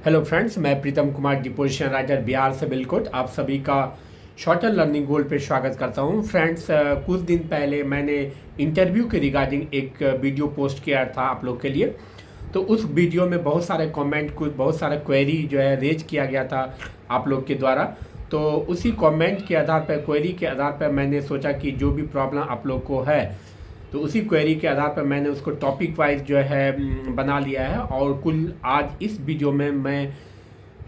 Hello friends, मैं Pritam Kumar deposition writer Bihar से बिलकुट आप सभी का शॉर्ट टर्म लर्निंग गोल पे स्वागत करता हूं। फ्रेंड्स, कुछ दिन पहले मैंने इंटरव्यू के रिगार्डिंग एक वीडियो पोस्ट किया था आप लोग के लिए। तो उस वीडियो में बहुत सारे कमेंट, कुछ बहुत सारा क्वेरी जो है रेज किया गया था आप लोग के द्वारा। तो उसी कमेंट के आधार पर, क्वेरी के आधार पर मैंने सोचा कि जो भी प्रॉब्लम आप लोग को है तो उसी क्वेरी के आधार पर मैंने उसको टॉपिक वाइज जो है बना लिया है। और कुल आज इस वीडियो में मैं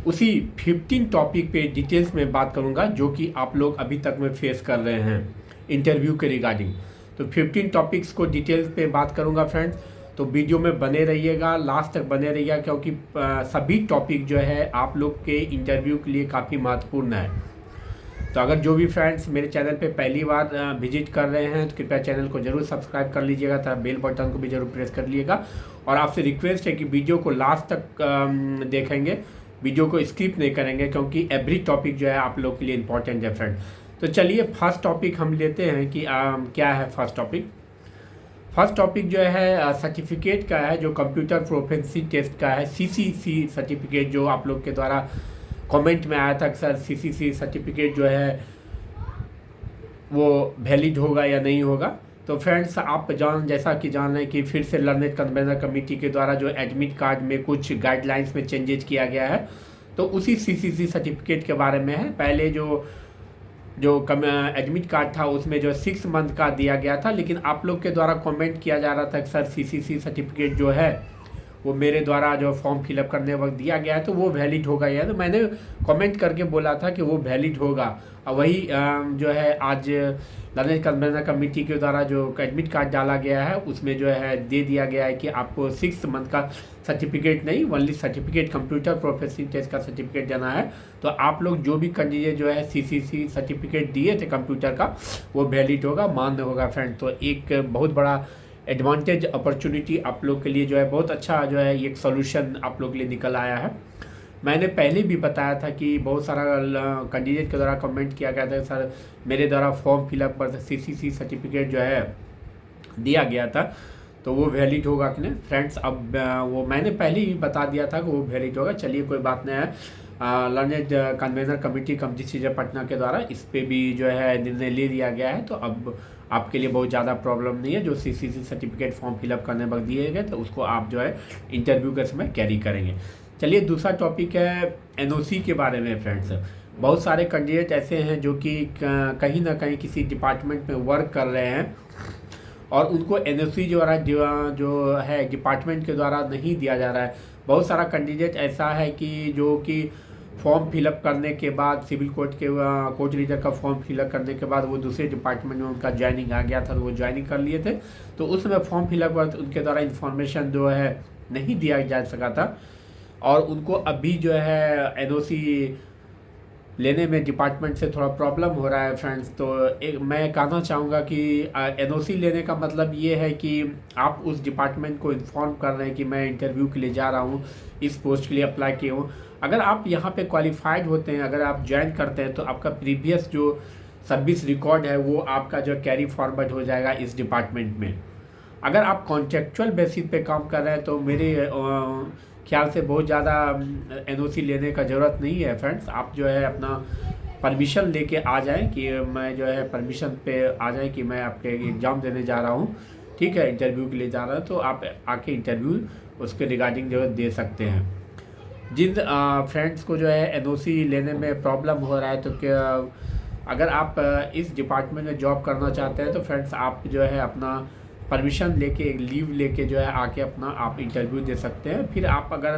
उसी 15 टॉपिक पे डिटेल्स में बात करूंगा जो कि आप लोग अभी तक में फेस कर रहे हैं इंटरव्यू के रिगार्डिंग। तो 15 टॉपिक्स को डिटेल्स पे बात करूंगा फ्रेंड्स। तो वीडियो में बने रहिएगा, लास्ट तक बने रहिएगा, क्योंकि सभी टॉपिक जो है आप लोग के इंटरव्यू के लिए काफ़ी महत्वपूर्ण है। तो अगर जो भी फ्रेंड्स मेरे चैनल पे पहली बार विजिट कर रहे हैं तो कृपया चैनल को जरूर सब्सक्राइब कर लीजिएगा तथा बेल बटन को भी जरूर प्रेस कर लीजिएगा। और आपसे रिक्वेस्ट है कि वीडियो को लास्ट तक देखेंगे, वीडियो को स्किप नहीं करेंगे, क्योंकि एवरी टॉपिक जो है आप लोग के लिए इम्पोर्टेंट है फ्रेंड। तो चलिए फर्स्ट टॉपिक हम लेते हैं कि क्या है फर्स्ट टॉपिक। फर्स्ट टॉपिक जो है सर्टिफिकेट का है, जो कंप्यूटर प्रोफिशिएंसी टेस्ट का है, सीसीसी सर्टिफिकेट, जो आप लोग के द्वारा कमेंट में आया था कि सर सीसीसी सर्टिफिकेट जो है वो वैलिड होगा या नहीं होगा। तो फ्रेंड्स, आप जैसा कि जान रहे हैं कि फिर से लर्नेड कन्वेंशनल कमेटी के द्वारा जो एडमिट कार्ड में कुछ गाइडलाइंस में चेंजेस किया गया है, तो उसी सीसीसी सर्टिफिकेट के बारे में है। पहले जो एडमिट कार्ड था उसमें जो 6 मंथ का दिया गया था, लेकिन आप लोग के द्वारा कमेंट किया जा रहा था कि सर सीसीसी सर्टिफिकेट जो है वो मेरे द्वारा जो फॉर्म फिलअप करने वक्त दिया गया है तो वो वैलिड होगा या। तो मैंने कमेंट करके बोला था कि वो वैलिड होगा। और वही जो है आज लर्नेड कन्वेंशनल कमेटी के द्वारा जो एडमिट कार्ड डाला गया है उसमें जो है दे दिया गया है कि आपको 6 मंथ का सर्टिफिकेट नहीं, only certificate, computer proficiency test का सर्टिफिकेट देना है। तो आप लोग जो भी कैंडिडेट जो है सीसीसी सर्टिफिकेट दिए थे कंप्यूटर का, वो वैलिड होगा, मान्य होगा फ्रेंड। तो एक बहुत बड़ा एडवांटेज, अपॉर्चुनिटी आप लोग के लिए जो है बहुत अच्छा जो है एक सोल्यूशन आप लोग के लिए निकल आया है। मैंने पहले भी बताया था कि बहुत सारा कैंडिडेट के द्वारा कमेंट किया गया था सर मेरे द्वारा फॉर्म फिलअप पर सीसीसी सर्टिफिकेट जो है दिया गया था तो वो वैलिड होगा कि नहीं। फ्रेंड्स, अब वो मैंने पहले ही बता दिया था कि वो वैलिड होगा। चलिए कोई बात नहीं है, लर्नेड कन्वेंशनल कमेटी कम डिसीजन पटना के द्वारा इस पे भी जो है निर्णय ले लिया गया है। तो अब आपके लिए बहुत ज़्यादा प्रॉब्लम नहीं है। जो सीसीसी सर्टिफिकेट फॉर्म फिलअप करने वक्त दिए गए तो उसको आप जो है इंटरव्यू के समय कैरी करेंगे। चलिए दूसरा टॉपिक है एनओसी के बारे में फ्रेंड्स। बहुत सारे कैंडिडेट ऐसे हैं जो कि कहीं ना कहीं किसी डिपार्टमेंट में वर्क कर रहे हैं और उनको एनओसी जो है डिपार्टमेंट के द्वारा नहीं दिया जा रहा है। बहुत सारा कैंडिडेट ऐसा है कि जो कि फॉर्म फिलअप करने के बाद, सिविल कोर्ट के कोर्ट रीडर का फॉर्म फिलअप करने के बाद वो दूसरे डिपार्टमेंट में उनका ज्वाइनिंग आ गया था तो वो ज्वाइनिंग कर लिए थे। तो उस समय फॉर्म फिलअप वक्त उनके द्वारा इन्फॉर्मेशन जो है नहीं दिया जा सका था और उनको अभी जो है एनओसी लेने में डिपार्टमेंट से थोड़ा प्रॉब्लम हो रहा है फ्रेंड्स। तो मैं कहना चाहूँगा कि एनओसी लेने का मतलब ये है कि आप उस डिपार्टमेंट को इन्फॉर्म कर रहे हैं कि मैं इंटरव्यू के लिए जा रहा हूँ, इस पोस्ट के लिए अप्लाई किया हूँ। अगर आप यहाँ पे क्वालिफाइड होते हैं, अगर आप ज्वाइन करते हैं तो आपका प्रीवियस जो सर्विस रिकॉर्ड है वो आपका जो कैरी फॉरवर्ड हो जाएगा इस डिपार्टमेंट में। अगर आप कॉन्ट्रेक्चुअल बेसिस पे काम कर रहे हैं तो मेरे ख्याल से बहुत ज़्यादा एनओसी लेने का ज़रूरत नहीं है फ्रेंड्स। आप जो है अपना परमिशन लेके आ जाएं कि मैं जो है परमिशन पे आ जाएं कि मैं आपके एग्ज़ाम देने जा रहा हूँ, ठीक है, इंटरव्यू के लिए जा रहा हूँ। तो आप आके इंटरव्यू उसके रिगार्डिंग जो है दे सकते हैं। जिन फ्रेंड्स को जो है एनओसी लेने में प्रॉब्लम हो रहा है तो क्या, अगर आप इस डिपार्टमेंट में जॉब करना चाहते हैं तो फ्रेंड्स आप जो है अपना परमिशन लेके, एक लीव लेके जो है आके अपना आप इंटरव्यू दे सकते हैं। फिर आप अगर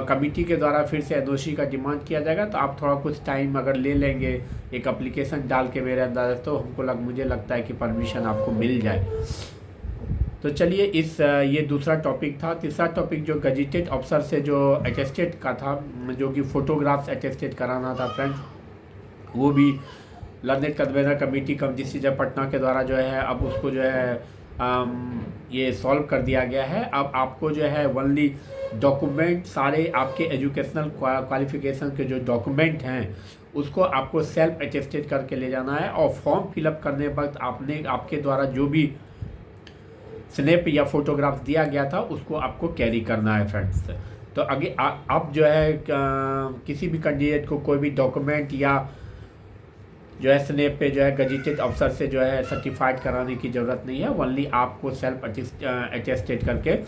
कमिटी के द्वारा फिर से एनओसी का डिमांड किया जाएगा तो आप थोड़ा कुछ टाइम अगर ले लेंगे, एक एप्लीकेशन डाल के मेरे अंदाज़, तो मुझे लगता है कि परमिशन आपको मिल जाए। तो चलिए ये दूसरा टॉपिक था। तीसरा टॉपिक जो गजेटेड अफसर से जो अटेस्टेड का था, जो कि फ़ोटोग्राफ्स अटेस्टेड कराना था फ्रेंड्स, वो भी लर्नेड कन्वेंशनल कमेटी कम डिसीजन पटना के द्वारा जो है अब उसको जो है ये सॉल्व कर दिया गया है। अब आपको जो है ओनली डॉक्यूमेंट, सारे आपके एजुकेशनल क्वालिफिकेशन के जो डॉक्यूमेंट हैं उसको आपको सेल्फ अटेस्टेड करके ले जाना है। और फॉर्म फिलअप करने वक्त आपके द्वारा जो भी स्नैप या फोटोग्राफ दिया गया था उसको आपको कैरी करना है फ्रेंड्स। तो आगे आप जो है किसी भी कैंडिडेट को कोई भी डॉक्यूमेंट या जो है स्नैप पे जो है गजेटेड अफसर से जो है सर्टिफाइड कराने की ज़रूरत नहीं है। ओनली आपको सेल्फ अटेस्टेड करके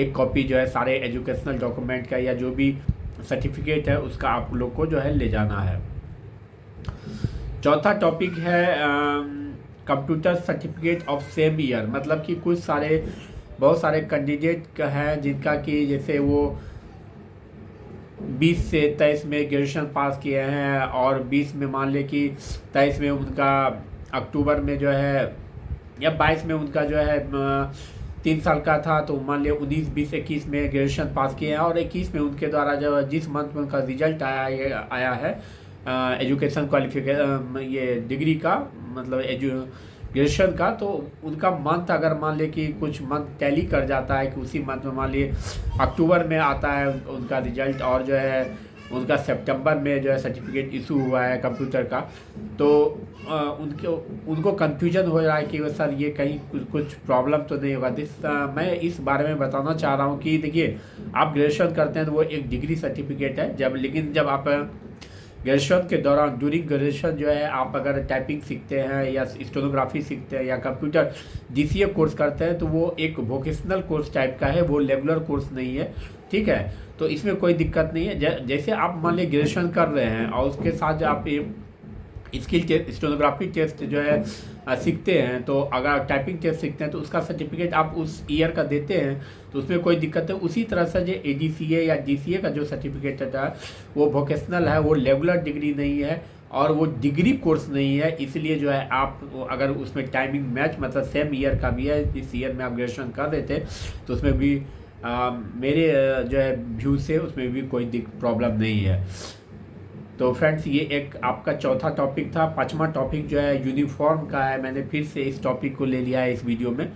एक कॉपी जो है सारे एजुकेशनल डॉक्यूमेंट का या जो भी सर्टिफिकेट है उसका आप लोग को जो है ले जाना है। चौथा टॉपिक है computer certificate of same year, मतलब कि बहुत सारे कैंडिडेट हैं जिनका कि जैसे वो 20 से 23 में ग्रेजुएशन पास किए हैं और 20 में मान ले कि 23 में उनका अक्टूबर में जो है या 22 में उनका जो है 3 साल का था, तो मान लिया 19, 20, 21 में ग्रेजुएशन पास किए हैं और 21 में उनके द्वारा जो जिस मंथ में उनका रिजल्ट आया है एजुकेशन क्वालिफिकेशन ये डिग्री का मतलब ग्रेजुएशन का, तो उनका मंथ अगर मान ले कि कुछ मंथ टैली कर जाता है कि उसी मंथ में मान लिए अक्टूबर में आता है उनका रिजल्ट और जो है उनका सितंबर में जो है सर्टिफिकेट इशू हुआ है कंप्यूटर का, तो उनको कन्फ्यूजन हो रहा है कि सर ये कहीं कुछ प्रॉब्लम तो नहीं होगा। मैं इस बारे में बताना चाह रहा हूँ कि देखिए आप ग्रेजुएशन करते हैं तो वो एक डिग्री सर्टिफिकेट है, लेकिन जब आप ग्रेजुएशन के दौरान ड्यूरिंग ग्रेजुएशन जो है आप अगर टाइपिंग सीखते हैं या स्टेनोग्राफी सीखते हैं या कंप्यूटर DCA कोर्स करते हैं तो वो एक वोकेशनल कोर्स टाइप का है, वो रेगुलर कोर्स नहीं है, ठीक है। तो इसमें कोई दिक्कत नहीं है। जैसे आप मान लीजिए ग्रेजुएशन कर रहे हैं और उसके साथ जो आप स्किल टेस्ट स्टेनोग्राफी टेस्ट जो है सीखते हैं, तो अगर टाइपिंग टेस्ट सीखते हैं तो उसका सर्टिफिकेट आप उस ईयर का देते हैं तो उसमें कोई दिक्कत है। उसी तरह से जो ADCA या DCA का जो सर्टिफिकेट है वो वोकेशनल है, वो रेगुलर डिग्री नहीं है और वो डिग्री कोर्स नहीं है, इसलिए जो है आप अगर उसमें टाइमिंग मैच मतलब सेम ईयर का भी है, इस ईयर में आप ग्रेजुएशन कर रहे थे तो उसमें भी मेरे जो है व्यू से उसमें भी कोई प्रॉब्लम नहीं है। तो फ्रेंड्स ये एक आपका चौथा टॉपिक था। पांचवा टॉपिक जो है यूनिफॉर्म का है, मैंने फिर से इस टॉपिक को ले लिया है इस वीडियो में।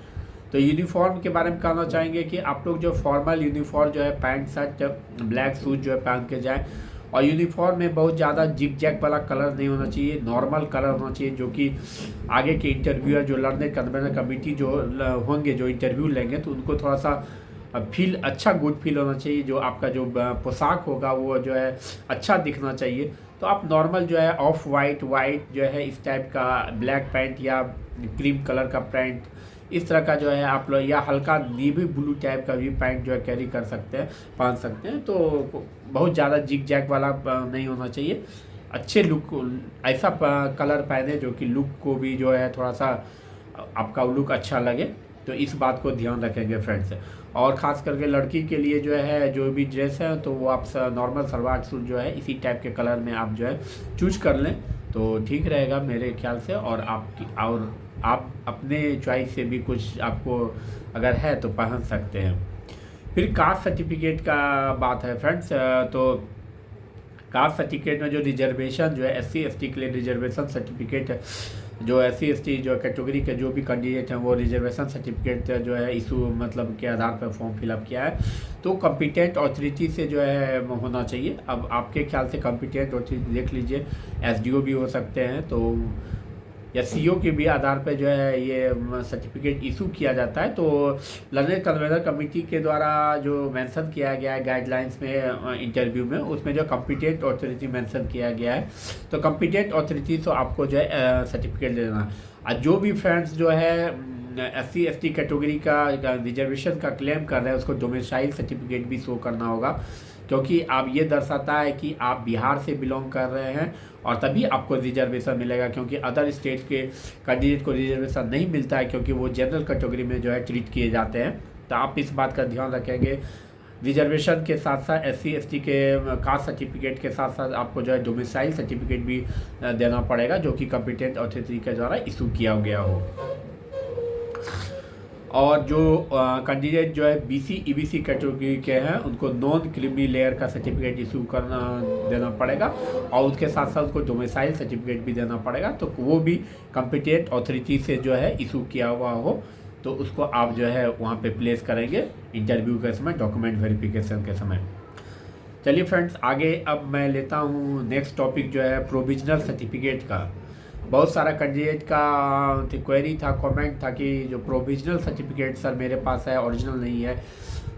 तो यूनिफॉर्म के बारे में कहना चाहेंगे कि आप लोग जो फॉर्मल यूनिफॉर्म जो है पैंट शर्ट ब्लैक शूज जो है पहन के जाएं और यूनिफॉर्म में बहुत ज़्यादा जिग जैग वाला कलर नहीं होना चाहिए, नॉर्मल कलर होना चाहिए, जो कि आगे के इंटरव्यूअर जो लर्निंग कन्वेंशन कमेटी जो होंगे जो इंटरव्यू लेंगे तो उनको थोड़ा सा फील अच्छा गुड फील होना चाहिए, जो आपका जो पोशाक होगा वो जो है अच्छा दिखना चाहिए। तो आप नॉर्मल जो है ऑफ वाइट जो है इस टाइप का ब्लैक पैंट या क्रीम कलर का पैंट इस तरह का जो है आप लोग या हल्का नेवी ब्लू टाइप का भी पैंट जो है कैरी कर सकते हैं, पहन सकते हैं। तो बहुत ज़्यादा जिग जैग वाला नहीं होना चाहिए, अच्छे लुक ऐसा कलर पहने जो कि लुक को भी जो है थोड़ा सा आपका लुक अच्छा लगे। तो इस बात को ध्यान रखेंगे फ्रेंड्स। और ख़ास करके लड़की के लिए जो है जो भी ड्रेस है तो वो आप नॉर्मल सलवार सूट जो है इसी टाइप के कलर में आप जो है चूज कर लें तो ठीक रहेगा मेरे ख्याल से। और आप अपने चॉइस से भी कुछ आपको अगर है तो पहन सकते हैं। फिर कास्ट सर्टिफिकेट का बात है फ्रेंड्स। तो कास्ट सर्टिफिकेट में जो रिजर्वेशन जो है SC ST के लिए रिजर्वेशन सर्टिफिकेट है, जो SC ST जो कैटेगरी के जो भी कैंडिडेट हैं वो रिजर्वेशन सर्टिफिकेट जो है इशू मतलब के आधार पर फॉर्म फिलअप किया है तो कॉम्पिटेंट अथॉरिटी से जो है होना चाहिए। अब आपके ख्याल से कॉम्पिटेंट अथॉरिटी देख लीजिए, SDO भी हो सकते हैं तो या CO के भी आधार पर जो है ये सर्टिफिकेट इशू किया जाता है। तो लर्निंग कन्वेंशन कमेटी के द्वारा जो मेंशन किया गया है गाइडलाइंस में इंटरव्यू में, उसमें जो कॉम्पिटेंट अथॉरिटी मेंशन किया गया है तो कॉम्पिटेंट अथॉरिटी तो आपको जो है सर्टिफिकेट देना। और जो भी फ्रेंड्स जो है SC ST कैटेगरी का रिजर्वेशन का क्लेम कर रहे हैं उसको डोमिसाइल सर्टिफिकेट भी शो करना होगा, क्योंकि आप ये दर्शाता है कि आप बिहार से बिलोंग कर रहे हैं और तभी आपको रिजर्वेशन मिलेगा, क्योंकि अदर स्टेट के कैंडिडेट को रिजर्वेशन नहीं मिलता है क्योंकि वो जनरल कैटेगरी में जो है ट्रीट किए जाते हैं। तो आप इस बात का ध्यान रखेंगे, रिजर्वेशन के साथ साथ SC ST के कास्ट सर्टिफिकेट के साथ साथ आपको जो है डोमिसाइल सर्टिफिकेट भी देना पड़ेगा जो कि कॉम्पिटेंट अथॉरिटी के द्वारा इशू किया गया हो। और जो कैंडिडेट जो है BC EBC कैटेगरी के हैं उनको नॉन क्रीमी लेयर का सर्टिफिकेट इशू देना पड़ेगा और उसके साथ साथ उसको डोमिसाइल सर्टिफिकेट भी देना पड़ेगा। तो वो भी कॉम्पिटेंट अथॉरिटी से जो है इशू किया हुआ हो तो उसको आप जो है वहाँ पे प्लेस करेंगे इंटरव्यू के समय, डॉक्यूमेंट वेरिफिकेशन के समय। चलिए फ्रेंड्स आगे अब मैं लेता हूँ नेक्स्ट टॉपिक जो है प्रोविजनल सर्टिफिकेट का। बहुत सारा कैंडिडेट का क्वेरी था, कमेंट था कि जो प्रोविजनल सर्टिफिकेट सर मेरे पास है ओरिजिनल नहीं है,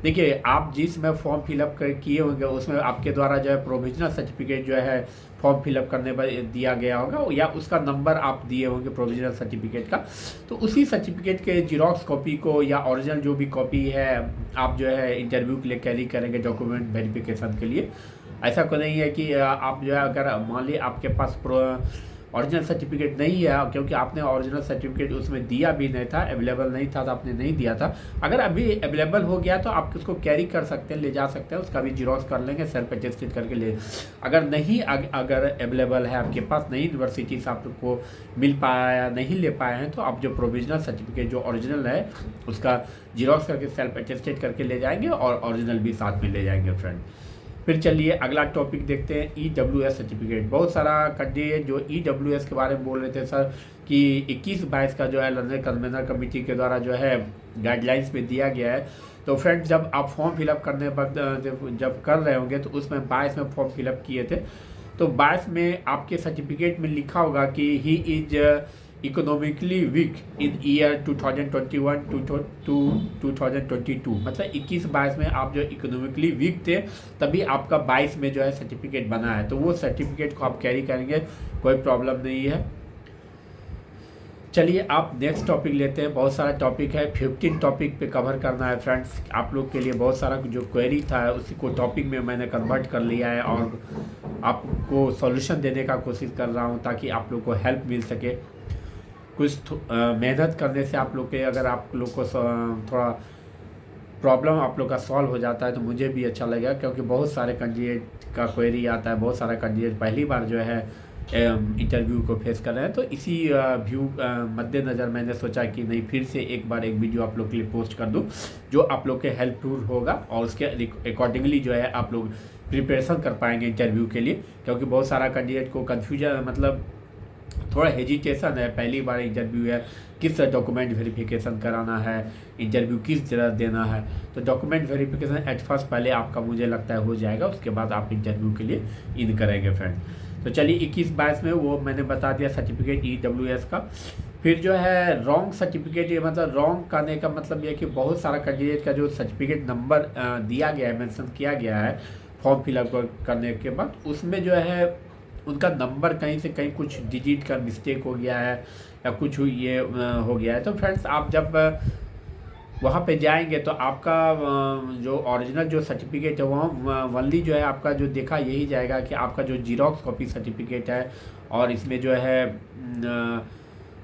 देखिए, आप जिसमें फॉर्म फिलअप कर किए होंगे उसमें आपके द्वारा जो है प्रोविजनल सर्टिफिकेट जो है फॉर्म फिलअप करने पर दिया गया होगा, या उसका नंबर आप दिए होंगे प्रोविजनल सर्टिफिकेट का। तो उसी सर्टिफिकेट के जीरोक्स कॉपी को या ओरिजिनल जो भी कॉपी है आप जो है इंटरव्यू के लिए कैरी करेंगे डॉक्यूमेंट वेरिफिकेशन के लिए। ऐसा कोई नहीं है कि आप जो है अगर मान ली आपके पास ओरिजिनल सर्टिफिकेट नहीं है, क्योंकि आपने ओरिजिनल सर्टिफिकेट उसमें दिया भी नहीं था, अवेलेबल नहीं था तो आपने नहीं दिया था। अगर अभी अवेलेबल हो गया तो आप उसको कैरी कर सकते हैं, ले जा सकते हैं, उसका भी जीरोक्स कर लेंगे, सेल्फ अटेस्टेड करके ले। अगर नहीं अगर अवेलेबल है आपके पास, नई यूनिवर्सिटी से आपको मिल पाया, नहीं ले पाए हैं, तो आप जो प्रोविजनल सर्टिफिकेट जो ओरिजिनल है उसका जीरोक्स करके सेल्फ अटेस्टेड करके ले जाएंगे और ओरिजिनल भी साथ में ले जाएंगे फ्रेंड। फिर चलिए अगला टॉपिक देखते हैं, EWS सर्टिफिकेट। बहुत सारा कैंडिडेट जो EWS के बारे में बोल रहे थे सर कि 21-22 का जो है लंदन कन्वेंशन कमेटी के द्वारा जो है गाइडलाइंस में दिया गया है। तो फ्रेंड्स, जब आप फॉर्म फिलअप करने वक्त जब कर रहे होंगे तो उसमें 22 में फॉर्म फिलअप किए थे, तो 22 में आपके सर्टिफिकेट में लिखा होगा कि he is economically weak in year 2021 to 2022, मतलब 21-22 में आप जो इकोनॉमिकली वीक थे तभी आपका 22 में जो है सर्टिफिकेट बना है, तो वो सर्टिफिकेट को आप कैरी करेंगे, कोई प्रॉब्लम नहीं है। चलिए आप नेक्स्ट टॉपिक लेते हैं। बहुत सारा टॉपिक है, 15 टॉपिक पे कवर करना है फ्रेंड्स। आप लोग के लिए बहुत सारा जो क्वेरी था उसी को टॉपिक में मैंने कन्वर्ट कर लिया है और आपको सॉल्यूशन देने का कोशिश कर रहा हूँ ताकि आप लोग को हेल्प मिल सके। कुछ मेहनत करने से आप लोग के, अगर आप लोग को थोड़ा प्रॉब्लम आप लोग का सॉल्व हो जाता है तो मुझे भी अच्छा लगेगा, क्योंकि बहुत सारे कैंडिडेट का क्वेरी आता है, बहुत सारा कैंडिडेट पहली बार जो है इंटरव्यू को फेस कर रहे हैं। तो इसी व्यू मद्देनज़र मैंने सोचा कि नहीं, फिर से एक बार एक वीडियो आप लोग के लिए पोस्ट कर दूं जो आप लोग के हेल्पफुल होगा और उसके अकॉर्डिंगली जो है आप लोग प्रिपरेशन कर पाएंगे इंटरव्यू के लिए। क्योंकि बहुत सारा कैंडिडेट को कन्फ्यूजन, मतलब थोड़ा हेजिटेशन है, पहली बार इंटरव्यू है, किस डॉक्यूमेंट वेरिफिकेशन कराना है, इंटरव्यू किस तरह देना है। तो डॉक्यूमेंट वेरिफिकेशन एट फर्स्ट पहले आपका मुझे लगता है हो जाएगा, उसके बाद आप इंटरव्यू के लिए इन करेंगे फ्रेंड। तो चलिए 21-22 में वो मैंने बता दिया सर्टिफिकेट EWS का। फिर जो है रॉन्ग सर्टिफिकेट, ये मतलब रॉन्ग करने का मतलब ये कि बहुत सारा कैंडिडेट का जो सर्टिफिकेट नंबर दिया गया है, मेंशन किया गया है फॉर्म फिलअप करने के बाद, उसमें जो है उनका नंबर कहीं से कहीं कुछ डिजिट का मिस्टेक हो गया है या कुछ ये हो गया है। तो फ्रेंड्स, आप जब वहाँ पे जाएंगे तो आपका जो ओरिजिनल जो सर्टिफिकेट है वहाँ वनली जो है आपका जो देखा यही जाएगा कि आपका जो जीरोक्स कॉपी सर्टिफिकेट है और इसमें जो है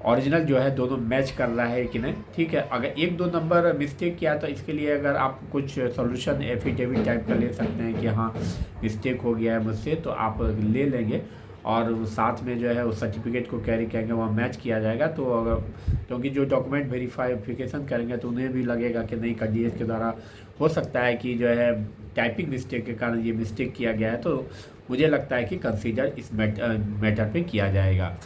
ओरिजिनल जो है दोनों मैच कर रहा है कि नहीं। ठीक है, अगर 1-2 नंबर मिस्टेक किया तो इसके लिए अगर आप कुछ सॉल्यूशन एफिडेविट टाइप का ले सकते हैं कि हाँ मिस्टेक हो गया है मुझसे, तो आप ले लेंगे और साथ में जो है उस सर्टिफिकेट को कैरी करेंगे, वहाँ मैच किया जाएगा। तो अगर, क्योंकि जो डॉक्यूमेंट वेरिफिकेशन करेंगे तो उन्हें भी लगेगा कि नहीं कैंडिडेट के द्वारा हो सकता है कि जो है टाइपिंग मिस्टेक के कारण ये मिस्टेक किया गया है, तो मुझे लगता है कि कंसीडर इस मैटर पे किया जाएगा।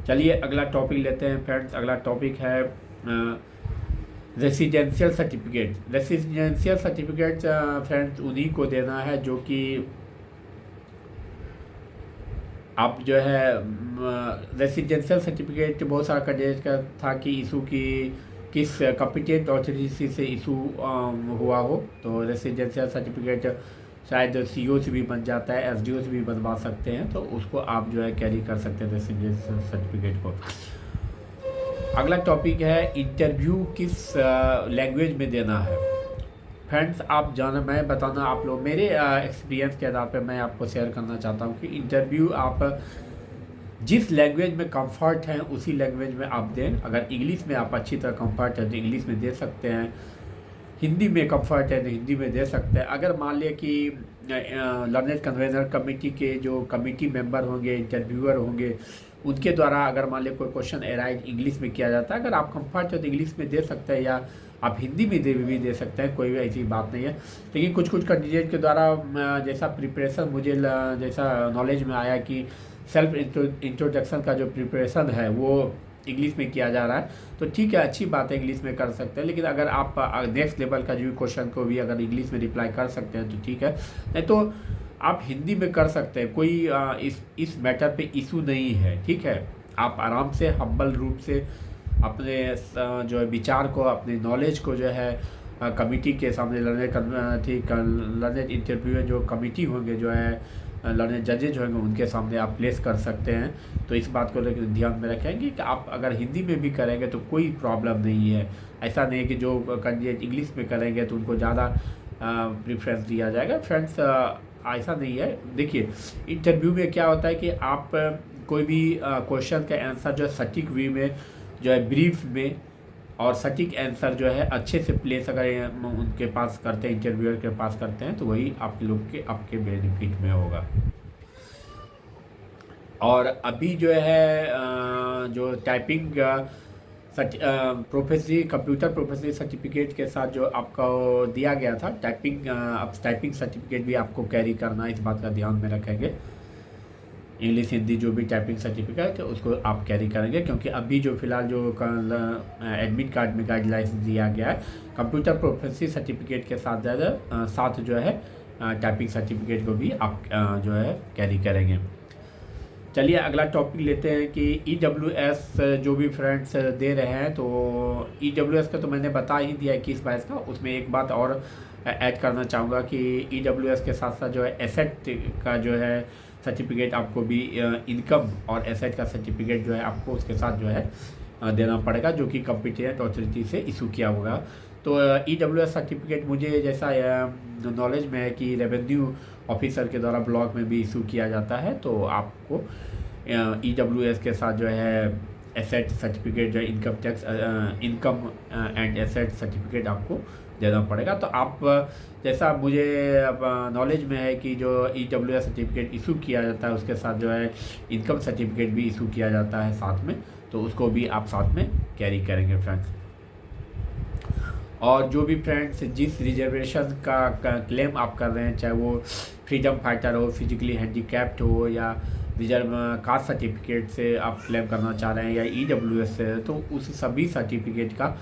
चलिए अगला टॉपिक लेते हैं फ्रेंड्स। अगला टॉपिक है residential certificate. Residential certificate friends उन्हीं को देना है जो कि आप जो है रेसिडेंशियल सर्टिफिकेट बहुत सारा कैंडिडेट का था कि इशू की किस कॉम्पिटेंट अथॉरिटी से इशू हुआ हो। तो रेसिडेंशियल सर्टिफिकेट शायद CO से भी बन जाता है, SDO से भी बनवा सकते हैं, तो उसको आप जो है कैरी कर सकते हैं रेसिडेंशियल सर्टिफिकेट को। अगला टॉपिक है इंटरव्यू किस लैंग्वेज में देना है। फ्रेंड्स, आप जाना, मैं बताना आप लोग मेरे एक्सपीरियंस के आधार पर मैं आपको शेयर करना चाहता हूँ कि इंटरव्यू आप जिस लैंग्वेज में कंफर्ट हैं उसी लैंग्वेज में आप दें। अगर इंग्लिश में आप अच्छी तरह कंफर्ट है तो इंग्लिश में दे सकते हैं, हिंदी में कंफर्ट है तो हिंदी में दे सकते हैं। अगर मान लिया कि लर्नेड कन्वेंशन कमेटी के जो कमेटी मेंबर होंगे, इंटरव्यूअर होंगे, उनके द्वारा अगर मान लिया कोई क्वेश्चन एराइज इंग्लिश में किया जाता है, अगर आप कंफर्ट है तो इंग्लिश में दे सकते हैं या आप हिंदी में भी दे सकते हैं, कोई ऐसी बात नहीं है। लेकिन कुछ कैंडिडेट के द्वारा जैसा प्रिपरेशन मुझे जैसा नॉलेज में आया कि सेल्फ इंट्रोडक्शन का जो प्रिपरेशन है वो इंग्लिश में किया जा रहा है, तो ठीक है, अच्छी बात है, इंग्लिश में कर सकते हैं। लेकिन अगर आप नेक्स्ट लेवल का जो क्वेश्चन को भी अगर इंग्लिश में रिप्लाई कर सकते हैं तो ठीक है, नहीं तो आप हिंदी में कर सकते हैं, कोई इस मैटर पे इशू नहीं है। ठीक है, आप आराम से हम्बल रूप से अपने जो है विचार को, अपने नॉलेज को जो है कमिटी के सामने लर्नेड इंटरव्यू जो कमिटी होंगे, जो है लर्नेड जजेज होंगे, उनके सामने आप प्लेस कर सकते हैं। तो इस बात को लेकर ध्यान में रखेंगे कि आप अगर हिंदी में भी करेंगे तो कोई प्रॉब्लम नहीं है। ऐसा नहीं है कि जो कैंडिडेट इंग्लिश में करेंगे तो उनको ज़्यादा प्रेफरेंस दिया जाएगा। फ्रेंड्स, ऐसा नहीं है। देखिए, इंटरव्यू में क्या होता है कि आप कोई भी क्वेश्चन का आंसर जो है सटीक वे में, जो है ब्रीफ में और सटीक आंसर जो है अच्छे से प्लेस अगर उनके पास करते हैं, इंटरव्यूअर के पास करते हैं, तो वही आप लोग के आपके बेनिफिट में होगा। और अभी जो है जो टाइपिंग प्रोफेसरी कंप्यूटर प्रोफेसरी सर्टिफिकेट के साथ जो आपको दिया गया था अब टाइपिंग सर्टिफिकेट भी आपको कैरी करना, इस बात का ध्यान में रखेंगे। इंग्लिश हिंदी जो भी टाइपिंग सर्टिफिकेट है उसको आप कैरी करेंगे, क्योंकि अभी जो फ़िलहाल जो एडमिट कार्ड में गाइडलाइंस दिया गया है, कंप्यूटर प्रोफेसरी सर्टिफिकेट के साथ जो है टाइपिंग सर्टिफिकेट को भी आप जो है कैरी करेंगे। चलिए अगला टॉपिक लेते हैं कि EWS जो भी फ्रेंड्स दे रहे हैं, तो EWS का तो मैंने बता ही दिया 21-22 का। उसमें एक बात और ऐड करना चाहूँगा कि EWS के साथ साथ जो है एसेट का जो है सर्टिफिकेट आपको भी, इनकम और एसेट का सर्टिफिकेट जो है आपको उसके साथ जो है देना पड़ेगा, जो कि कॉम्पिटेंट अथॉरिटी से इशू किया होगा। तो EWS सर्टिफिकेट मुझे जैसा नॉलेज में है कि रेवेन्यू ऑफिसर के द्वारा ब्लॉक में भी इशू किया जाता है। तो आपको EWS के साथ जो है एसेट सर्टिफिकेट, जो इनकम एंड एसेट सर्टिफिकेट आपको देना पड़ेगा। तो आप जैसा मुझे नॉलेज में है कि जो EWS सर्टिफिकेट इशू किया जाता है उसके साथ जो है इनकम सर्टिफिकेट भी इशू किया जाता है साथ में, तो उसको भी आप साथ में कैरी करेंगे फ्रेंड्स। और जो भी फ्रेंड्स जिस रिजर्वेशन का क्लेम आप कर रहे हैं, चाहे वो फ्रीडम फाइटर हो, फिजिकली हैंडीकैप्ड हो, या रिजर्व कास्ट सर्टिफिकेट से आप क्लेम करना चाह रहे हैं, या EWS से, तो उस सभी सर्टिफिकेट का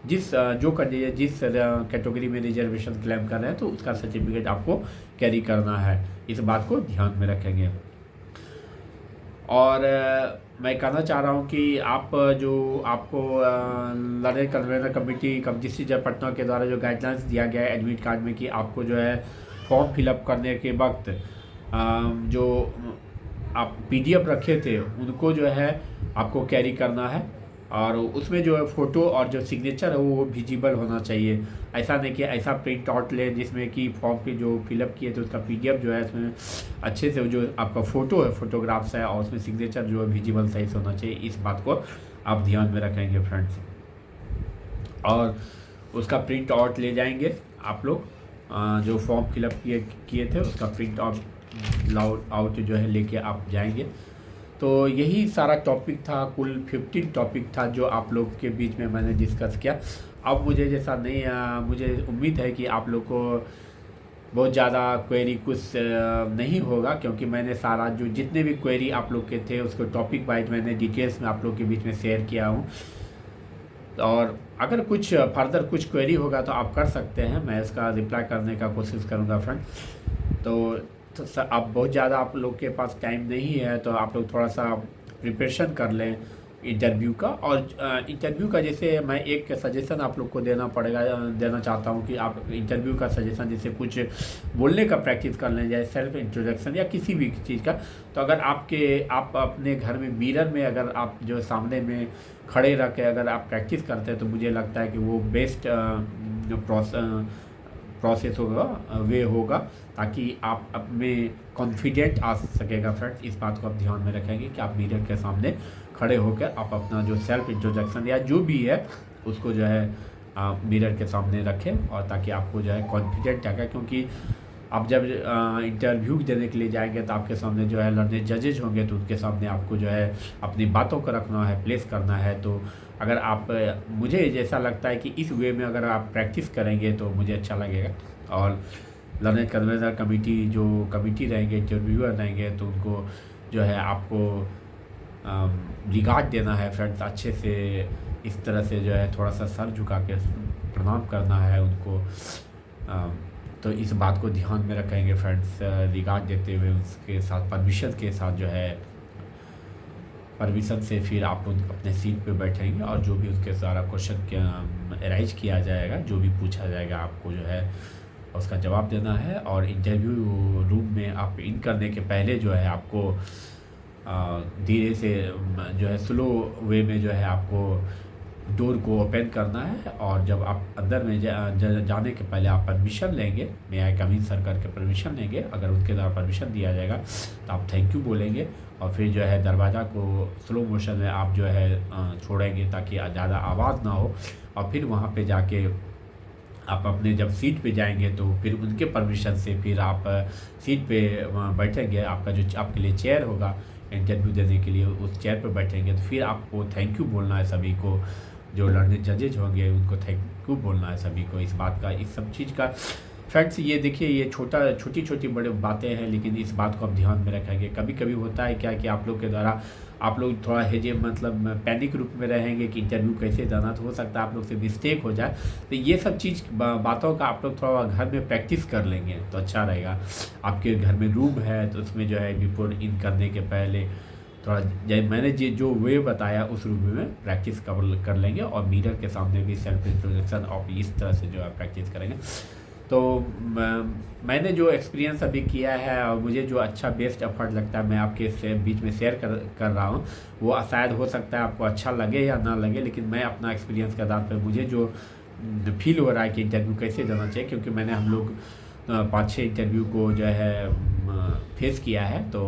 जिस कैटेगरी में रिजर्वेशन क्लेम कर रहे हैं तो उसका सर्टिफिकेट आपको कैरी करना है, इस बात को ध्यान में रखेंगे। और मैं कहना चाह रहा हूँ कि आपको लर्निंग कन्वेंशन कमेटी डिस्ट्रिक्ट जज पटना के द्वारा जो गाइडलाइंस दिया गया है एडमिट कार्ड में, कि आपको जो है फॉर्म फिलअप करने के वक्त जो आप PDF रखे थे उनको जो है आपको कैरी करना है, और उसमें जो है फ़ोटो और जो सिग्नेचर है वो विजिबल होना चाहिए। ऐसा नहीं कि ऐसा प्रिंट आउट लें जिसमें कि फॉर्म पे जो फिलअप किए थे उसका PDF जो है उसमें अच्छे से जो आपका फ़ोटो है, फोटोग्राफ्स है, और उसमें सिग्नेचर जो है विजिबल सही से होना चाहिए। इस बात को आप ध्यान में रखेंगे फ्रेंड्स। और उसका प्रिंट आउट ले जाएंगे आप लोग, जो फॉर्म फिलअप किए थे उसका प्रिंट आउट जो है लेके आप जाएंगे। तो यही सारा टॉपिक था, कुल 15 टॉपिक था जो आप लोग के बीच में मैंने डिस्कस किया। अब मुझे जैसा नहीं, मुझे उम्मीद है कि आप लोग को बहुत ज़्यादा क्वेरी कुछ नहीं होगा, क्योंकि मैंने सारा जो जितने भी क्वेरी आप लोग के थे उसको टॉपिक वाइज मैंने डिटेल्स में आप लोग के बीच में शेयर किया हूँ। और अगर कुछ फर्दर कुछ क्वेरी होगा तो आप कर सकते हैं, मैं इसका रिप्लाई करने का कोशिश करूँगा फ्रेंड। तो अब बहुत ज़्यादा आप लोग के पास टाइम नहीं है, तो आप लोग थोड़ा सा प्रिपरेशन कर लें इंटरव्यू का। और इंटरव्यू का जैसे मैं एक सजेशन आप लोग को देना चाहता हूँ कि आप इंटरव्यू का सजेशन जैसे कुछ बोलने का प्रैक्टिस कर लें, जैसे सेल्फ इंट्रोडक्शन या किसी भी चीज़ का। तो अगर आप अपने घर में मिरर में अगर आप जो सामने में खड़े रह के अगर आप प्रैक्टिस करते हैं तो मुझे लगता है कि वो बेस्ट प्रोसेस होगा, वे होगा, ताकि आप अपने कॉन्फिडेंट आ सकेगा फ्रेंड्स। इस बात को आप ध्यान में रखेंगे कि आप मिरर के सामने खड़े होकर आप अपना जो सेल्फ इंट्रोडक्शन या जो भी है उसको जो है मिरर के सामने रखें, और ताकि आपको जो है कॉन्फिडेंट आएगा। क्योंकि आप जब इंटरव्यू देने के लिए जाएंगे तो आपके सामने जो है लर्निंग जजेज होंगे, तो उनके सामने आपको जो है अपनी बातों को रखना है, प्लेस करना है। तो अगर आप मुझे जैसा लगता है कि इस वे में अगर आप प्रैक्टिस करेंगे तो मुझे अच्छा लगेगा। और लर्निंग कन्वेंशन कमेटी रहेंगे, इंटरव्यूअर रहेंगे, तो उनको जो है आपको रिगार्ड देना है फ्रेंड्स, अच्छे से इस तरह से जो है थोड़ा सा सर झुका के प्रणाम करना है उनको। तो इस बात को ध्यान में रखेंगे फ्रेंड्स, रिगार्ड देते हुए उसके साथ परमिशन के साथ जो है परमिशन से फिर आप अपने सीट पे बैठेंगे, और जो भी उसके सारा क्वेश्चन अरेंज किया जाएगा। जो भी पूछा जाएगा आपको जो है उसका जवाब देना है। और इंटरव्यू रूम में आप इन करने के पहले जो है आपको धीरे से जो है स्लो वे में जो है आपको डोर को ओपन करना है। और जब आप अंदर में जाने के पहले आप परमिशन लेंगे, मे आई कम इन सर करके परमिशन लेंगे। अगर उनके द्वारा परमिशन दिया जाएगा तो आप थैंक यू बोलेंगे और फिर जो है दरवाज़ा को स्लो मोशन में आप जो है छोड़ेंगे ताकि ज़्यादा आवाज़ ना हो। और फिर वहाँ पे जाके आप अपने जब सीट पे जाएंगे तो फिर उनके परमिशन से फिर आप सीट पे बैठेंगे। आपका जो आपके लिए चेयर होगा इंटरव्यू देने के लिए, उस चेयर पर बैठेंगे तो फिर आपको थैंक यू बोलना है सभी को। जो लर्निंग जजेज होंगे उनको थैंक यू बोलना है सभी को। इस बात का, इस सब चीज़ का फ्रेंड्स, ये देखिए ये छोटी छोटी बड़ी बातें हैं, लेकिन इस बात को आप ध्यान में रखेंगे। कभी कभी होता है क्या कि आप लोग के द्वारा आप लोग थोड़ा हेजे मतलब पैनिक रूप में रहेंगे कि इंटरव्यू कैसे देना, तो हो सकता है आप लोग से मिस्टेक हो जाए। तो ये सब चीज़ बातों का आप लोग थोड़ा घर में प्रैक्टिस कर लेंगे तो अच्छा रहेगा। आपके घर में रूम है तो उसमें जो है बिफोर इन करने के पहले थोड़ा मैंने जो वे बताया उस रूम में प्रैक्टिस कर लेंगे। और मिरर के सामने भी सेल्फ इंट्रोडक्शन और इस तरह से जो है प्रैक्टिस करेंगे। तो मैंने जो एक्सपीरियंस अभी किया है और मुझे जो अच्छा बेस्ट एफर्ट लगता है मैं आपके बीच में शेयर कर रहा हूँ। वो शायद हो सकता है आपको अच्छा लगे या ना लगे, लेकिन मैं अपना एक्सपीरियंस के आधार पर मुझे जो फील हो रहा है कि इंटरव्यू कैसे देना चाहिए, क्योंकि मैंने हम लोग 5-6 इंटरव्यू को जो है फेस किया है। तो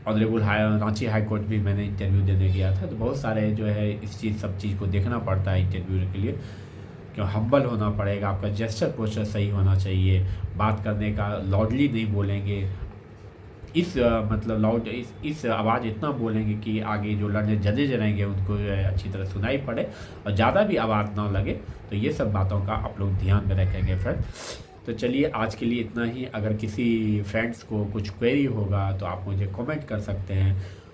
ऑनरेबल रांची हाई कोर्ट भी मैंने इंटरव्यू देने गया था। तो बहुत सारे जो है इस सब चीज़ को देखना पड़ता है इंटरव्यू के लिए। क्यों हम्बल होना पड़ेगा, आपका जेस्चर पोस्चर सही होना चाहिए, बात करने का लाउडली नहीं बोलेंगे। मतलब लाउड इस आवाज़ इतना बोलेंगे कि आगे जो लड़ने जजेज रहेंगे उनको जो है अच्छी तरह सुनाई पड़े और ज़्यादा भी आवाज़ ना लगे। तो ये सब बातों का आप लोग ध्यान में रखेंगे फ्रेंड। तो चलिए आज के लिए इतना ही। अगर किसी फ्रेंड्स को कुछ क्वेरी होगा तो आप मुझे कमेंट कर सकते हैं।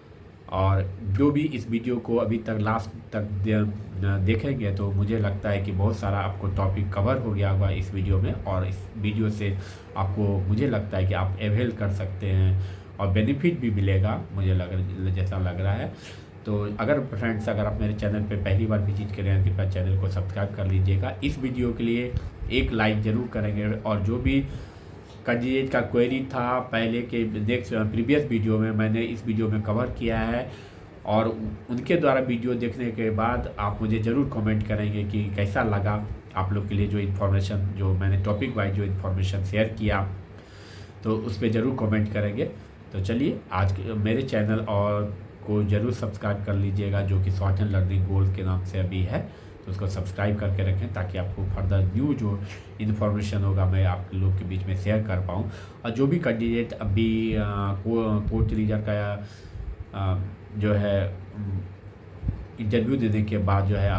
और जो भी इस वीडियो को अभी तक लास्ट तक देखेंगे तो मुझे लगता है कि बहुत सारा आपको टॉपिक कवर हो गया होगा इस वीडियो में। और इस वीडियो से आपको मुझे लगता है कि आप अवेल कर सकते हैं और बेनिफिट भी मिलेगा, मुझे जैसा लग रहा है। तो अगर फ्रेंड्स अगर आप मेरे चैनल पे पहली बार विजिट करें हैं कृपया चैनल को सब्सक्राइब कर लीजिएगा। इस वीडियो के लिए एक लाइक ज़रूर करेंगे। और जो भी कैंडिडेट का क्वेरी था पहले के नेक्स्ट प्रीवियस वीडियो में मैंने इस वीडियो में कवर किया है। और उनके द्वारा वीडियो देखने के बाद आप मुझे ज़रूर कमेंट करेंगे कि कैसा लगा आप लोग के लिए जो इन्फॉर्मेशन, जो मैंने टॉपिक वाइज जो इन्फॉर्मेशन शेयर किया, तो उस पर ज़रूर कमेंट करेंगे। तो चलिए आज मेरे चैनल और को ज़रूर सब्सक्राइब कर लीजिएगा, जो कि शॉर्ट एंड लर्निंग गोल्ड के नाम से अभी है। तो उसको सब्सक्राइब करके रखें ताकि आपको फर्दर न्यू जो इन्फॉर्मेशन होगा मैं आप लोग के बीच में शेयर कर पाऊँ। और जो भी कैंडिडेट अभी कोर्ट रीजर का जो है इंटरव्यू देने के बाद जो है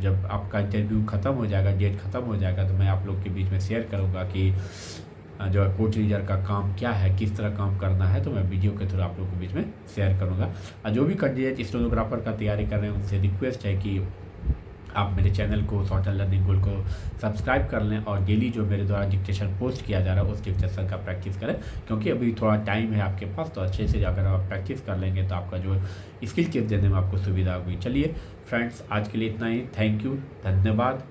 जब आपका इंटरव्यू ख़त्म हो जाएगा, डेट ख़त्म हो जाएगा, तो मैं आप लोग के बीच में शेयर करूँगा कि जो है कोर्ट रीजर का काम क्या है, किस तरह काम करना है। तो मैं वीडियो के थ्रू आप लोग के बीच में शेयर करूँगा। और जो भी कैंडिडेट स्टेनोग्राफर का तैयारी कर रहे हैं उनसे रिक्वेस्ट है कि आप मेरे चैनल को शॉर्ट एंड लर्निंग गोल्ड को सब्सक्राइब कर लें और डेली जो मेरे द्वारा डिक्टेशन पोस्ट किया जा रहा है उस डिक्टेशन का प्रैक्टिस करें, क्योंकि अभी थोड़ा टाइम है आपके पास। तो अच्छे से अगर आप प्रैक्टिस कर लेंगे तो आपका जो स्किल टिप देने में आपको सुविधा होगी। चलिए फ्रेंड्स आज के लिए इतना ही। थैंक यू, धन्यवाद।